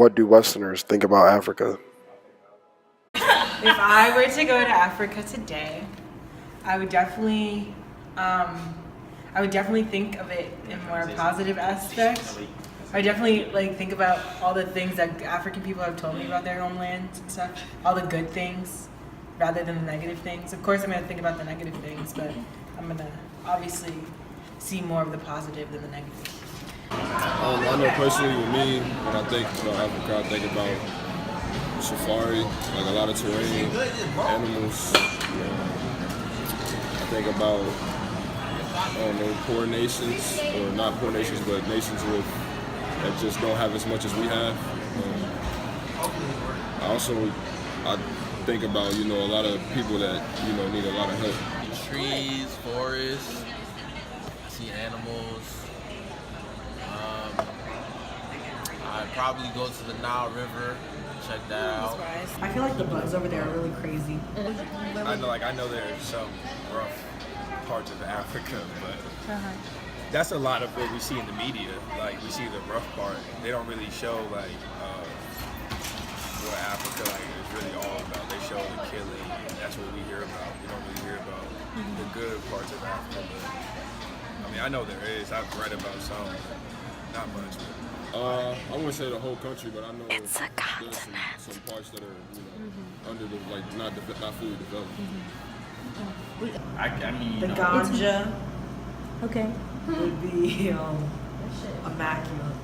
What do Westerners think about Africa? If I were to go to Africa today, I would definitely, I would definitely think of it in more positive aspects. I definitely think about all the things that African people have told me about their homelands and stuff, all the good things, rather than the negative things. Of course, I'm gonna think about the negative things, but I'm gonna obviously see more of the positive than the negative. I know personally with me, when I think about Africa, I think about safari, like a lot of terrain, animals. I think about, I don't know, poor nations, or not poor nations, but nations that just don't have as much as we have. I think about, a lot of people that, need a lot of help. Trees, forests, see animals. I'd probably go to the Nile River, check that out. I feel like the bugs over there are really crazy. I know there's some rough parts of Africa, but that's a lot of what we see in the media. Like, we see the rough part. They don't really show what Africa is really all about. They show the killing, and that's what we hear about. We don't really hear about the good parts of Africa. But I know there is. I've read about some, not much. I wouldn't say the whole country, but I know there's some parts that are, under the not fully developed. The ganja Okay. would be immaculate.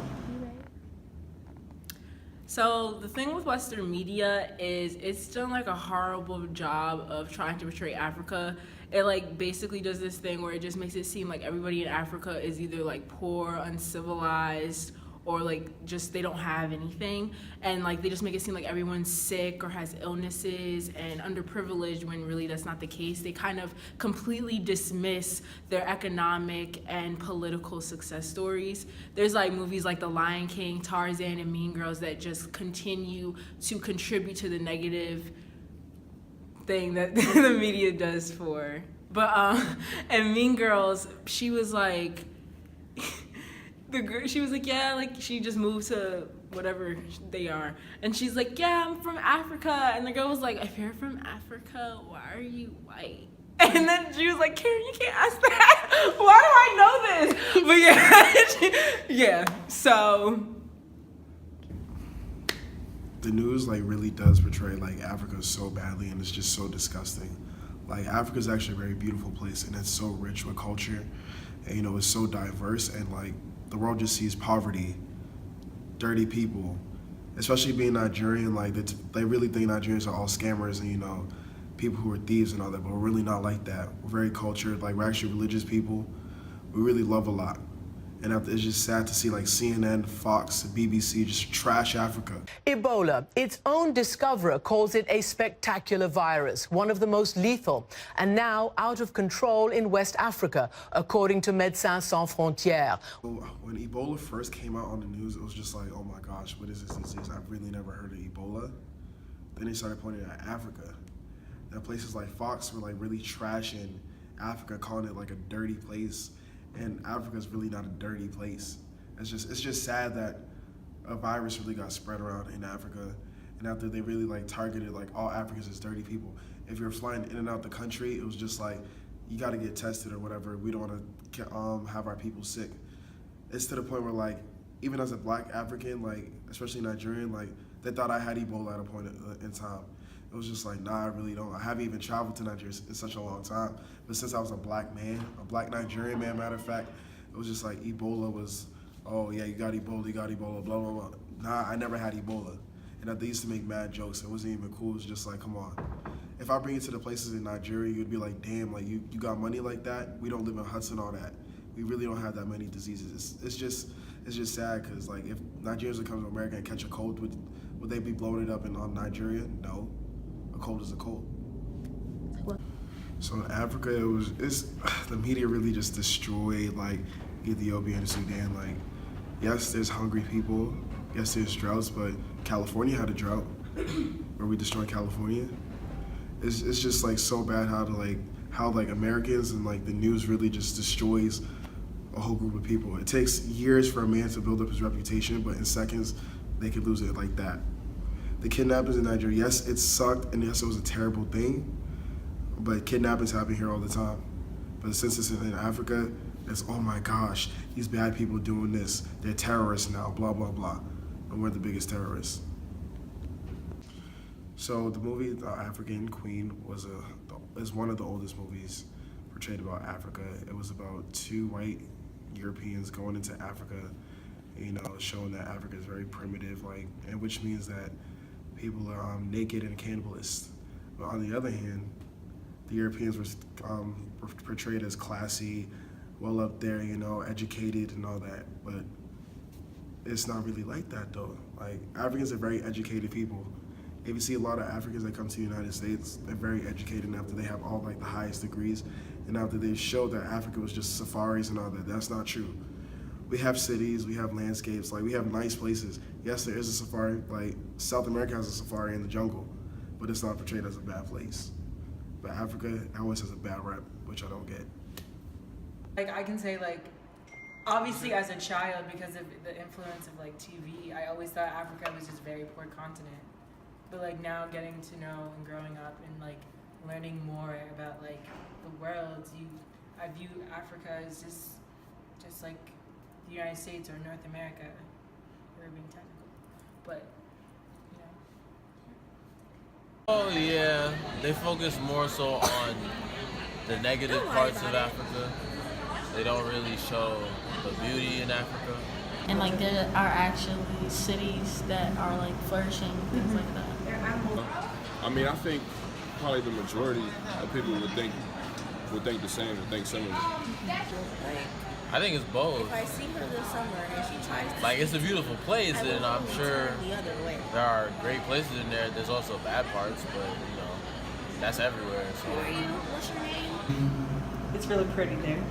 So the thing with Western media is it's done a horrible job of trying to portray Africa. It basically does this thing where it just makes it seem like everybody in Africa is either poor, uncivilized, or just they don't have anything, and they just make it seem like everyone's sick or has illnesses and underprivileged, when really that's not the case. They kind of completely dismiss their economic and political success stories. There's movies like The Lion King, Tarzan, and Mean Girls that just continue to contribute to the negative thing that the media does for. But and Mean Girls, she was she was she just moved to whatever they are, and she's yeah, I'm from Africa, and the girl was if you're from Africa, why are you white? And then she was Karen, you can't ask that. Why do I know this? But yeah, so The news really does portray Africa so badly, and it's just so disgusting. Africa's actually a very beautiful place, and it's so rich with culture, and it's so diverse, and the world just sees poverty, dirty people, especially being Nigerian. They really think Nigerians are all scammers and people who are thieves and all that, but we're really not like that. We're very cultured. We're actually religious people. We really love a lot. And it's just sad to see CNN, Fox, BBC just trash Africa. Ebola, its own discoverer calls it a spectacular virus, one of the most lethal, and now out of control in West Africa, according to Médecins Sans Frontières. When Ebola first came out on the news, it was just oh my gosh, what is this disease? I've really never heard of Ebola. Then they started pointing at Africa. And places like Fox were really trashing Africa, calling it a dirty place. And Africa's really not a dirty place. It's just sad that a virus really got spread around in Africa, and after they really targeted all Africans as dirty people. If you're flying in and out the country, it was just you got to get tested or whatever. We don't want to have our people sick. It's to the point where even as a black African, especially Nigerian, they thought I had Ebola at a point in time. It was just nah, I really don't. I haven't even traveled to Nigeria in such a long time. But since I was a black man, a black Nigerian man, matter of fact, it was just Ebola was, oh yeah, you got Ebola, blah, blah, blah. Nah, I never had Ebola. And they used to make mad jokes. It wasn't even cool. It was just come on. If I bring you to the places in Nigeria, you'd be damn, you got money like that? We don't live in huts and all that. We really don't have that many diseases. It's just sad, because if Nigerians would come to America and catch a cold, would they be blowing it up in Nigeria? No. A cold is a cold. So in Africa, the media really just destroyed Ethiopia and Sudan. Yes, there's hungry people. Yes, there's droughts, but California had a drought. Where we destroyed California. It's just so bad how Americans and the news really just destroys a whole group of people. It takes years for a man to build up his reputation, but in seconds, they could lose it like that. The kidnappings in Nigeria, yes, it sucked, and yes, it was a terrible thing, but kidnappings happen here all the time. But since it's in Africa, it's, oh my gosh, these bad people doing this. They're terrorists now, blah, blah, blah. And we're the biggest terrorists. So the movie, The African Queen, is one of the oldest movies portrayed about Africa. It was about 2 white Europeans going into Africa, you know, showing that Africa is very primitive, and which means that people are naked and cannibalists. But on the other hand, the Europeans were portrayed as classy, well up there, you know, educated and all that. But it's not really like that though. Like, Africans are very educated people. If you see a lot of Africans that come to the United States, they're very educated after they have all like the highest degrees, and after they show that Africa was just safaris and all that. That's not true. We have cities, we have landscapes, like we have nice places. Yes, there is a safari, like South America has a safari in the jungle, but it's not portrayed as a bad place. But Africa always has a bad rep, which I don't get. Like, I can say, like, obviously as a child, because of the influence of like TV, I always thought Africa was just a very poor continent. But like now getting to know and growing up and like learning more about like the world, I view Africa as just like the United States or North America. We're being technical, but you know. Oh yeah, they focus more so on the negative parts of Africa. They don't really show the beauty in Africa. And like there are actually cities that are like flourishing, things like that. I mean, I think probably the majority of people would think the same, would think similar. I think it's both. If I see her this summer and she tries to, Like, it's a beautiful place, and I'm sure the other way. there are great places in there. There's also bad parts, but you know, that's everywhere. So. What's your name? It's really pretty there.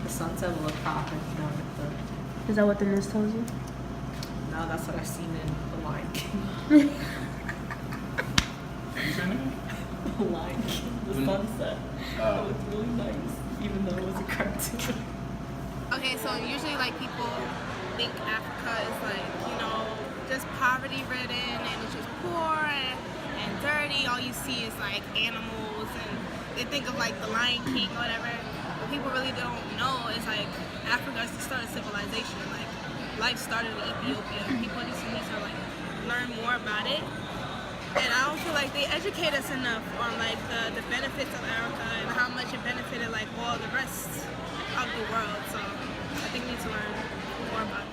The sunset will look popping. Is that what the news tells you? No, that's what I've seen in The Lion King. The Lion King, the sunset. It was really nice, even though it was a cartoon. Okay, so usually like people think Africa is like, you know, just poverty ridden and it's just poor and dirty. All you see is like animals, and they think of like the Lion King or whatever. What people really don't know is like Africa is the start of civilization. Like life started in Ethiopia. People just need to like learn more about it. And I don't feel like they educate us enough on like the benefits of Africa and how much it benefited like all the rest of the world. So I think we need to learn more about that.